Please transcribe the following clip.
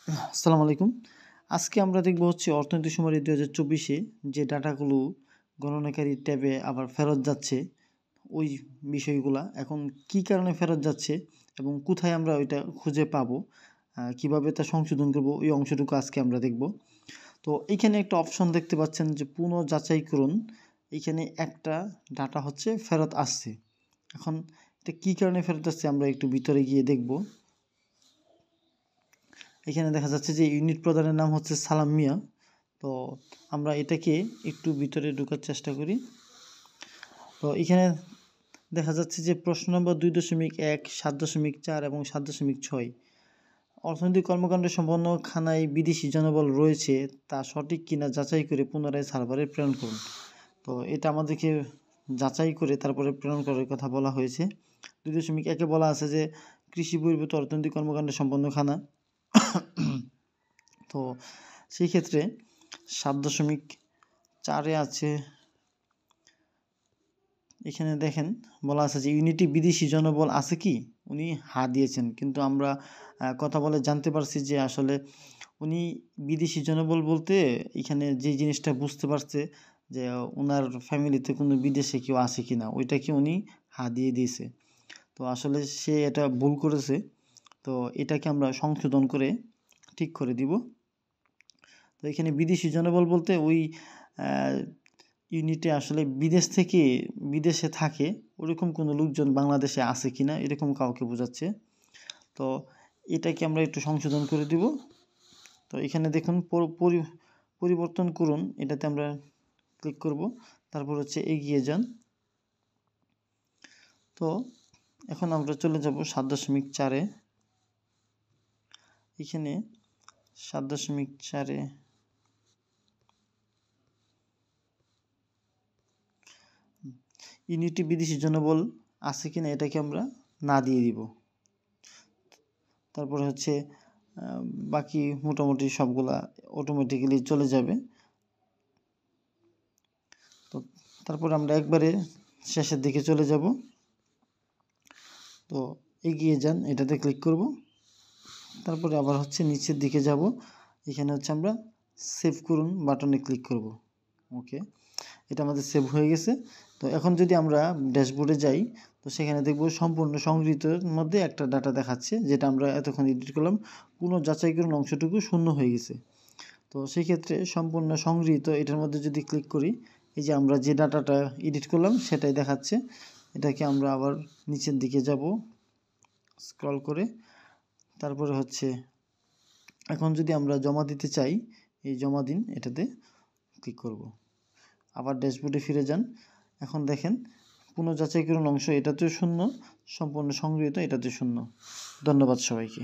আসসালামু আলাইকুম। আজকে আমরা দেখব হচ্ছে অর্থনৈতিক সুমারি 2024-এ যে ডাটাগুলো গণনাকারী ট্যাবে আবার ফেরত যাচ্ছে, ওই বিষয়গুলা। এখন কি কারণে ফেরত যাচ্ছে এবং কোথায় আমরা ওইটা খুঁজে পাবো, কিভাবে তা সংশোধন করব, ওই অংশটুকু আজকে আমরা দেখব। তো এইখানে একটা অপশন দেখতে পাচ্ছেন যে পুনঃ যাচাই করুন। এইখানে একটা ডাটা হচ্ছে ফেরত আসছে। এখন এটা কি কারণে ফেরত আসছে আমরা একটু ভিতরে গিয়ে দেখব। এখানে দেখা যাচ্ছে যে ইউনিট প্রদানের নাম হচ্ছে সালাম মিয়া। তো আমরা এটাকে একটু ভিতরে ঢোকার চেষ্টা করি। তো এখানে দেখা যাচ্ছে যে প্রশ্ন নম্বর 2.1, 7.4 এবং 7.6 অর্থনৈতিক কর্মকাণ্ড সম্পন্ন খানায় বিদেশি জনবল রয়েছে তা সঠিক কিনা যাচাই করে পুনরায় সার্ভারে প্রেরণ করুন। তো এটা আমাদেরকে যাচাই করে তারপরে প্রেরণ করার কথা বলা হয়েছে। 2.1-এ বলা আছে যে কৃষি বহির্ভূত অর্থনৈতিক কর্মকাণ্ড সম্পন্ন খানা। তো সেই ক্ষেত্রে 7.4-এ আছে, এখানে দেখেন বলা আছে যে ইউনিটি বিদেশি জনবল আছে কি, উনি হা দিয়েছেন, কিন্তু আমরা কথা বলে জানতে পারছি যে আসলে উনি বিদেশি জনবল বলতে এখানে যে জিনিসটা বুঝতে পারছে যে ওনার ফ্যামিলিতে কোনো বিদেশে কেউ আছে কি না, ওইটাকে উনি হা দিয়ে দিয়েছে। তো আসলে সে এটা ভুল করেছে। তো এটাকে আমরা সংশোধন করে ঠিক করে দিব। তো এখানে বিদেশি জনবল বলতে ওই ইউনিটে আসলে বিদেশে থাকে ওরকম কোনো লোকজন বাংলাদেশে আছে কিনা এরকম কাউকে বোঝাচ্ছে। তো এটাকে আমরা একটু সংশোধন করে দিব। তো এখানে দেখুন পরিবর্তন করুন, এটাতে আমরা ক্লিক করব, তারপর হচ্ছে এগিয়ে যান। তো এখন আমরা চলে যাব 7.4-এ। এখানে 7.4-এ ইউনিটি বিদেশি জনবল আছে কিনা এটাকে আমরা না দিয়ে দিব। তারপরে হচ্ছে বাকি মোটামুটি সবগুলা অটোমেটিক্যালি চলে যাবে। তো তারপর আমরা একবারে শেষের দিকে চলে যাব। তো এগিয়ে যান, এটাতে ক্লিক করব, তারপরে আবার হচ্ছে নিচের দিকে যাব। এখানে হচ্ছে আমরা সেভ করুন বাটনে ক্লিক করব। ওকে, এটা আমাদের সেভ হয়ে গেছে। তো এখন যদি আমরা ড্যাশবোর্ডে যাই, তো সেখানে দেখব সম্পূর্ণ সংগৃহীতের মধ্যে একটা ডাটা দেখাচ্ছে, যেটা আমরা এতক্ষণ এডিট করলাম। পুনঃ যাচাই করুন অংশটুকু শূন্য হয়ে গেছে। তো সেই ক্ষেত্রে সম্পূর্ণ সংগৃহীত এটার মধ্যে যদি ক্লিক করি, এই যে আমরা যে ডাটাটা এডিট করলাম সেটাই দেখাচ্ছে। এটাকে আমরা আবার নিচের দিকে যাব স্ক্রল করে, তারপরে হচ্ছে এখন যদি আমরা জমা দিতে চাই, এই জমা দিন এটাতে ক্লিক করব। আবার ড্যাশবোর্ডে ফিরে যান। এখন দেখেন পুনঃ যাচাই করুন অংশ এটাতেও শূন্য, সম্পূর্ণ সংগৃহীত এটাতে শূন্য। ধন্যবাদ সবাইকে।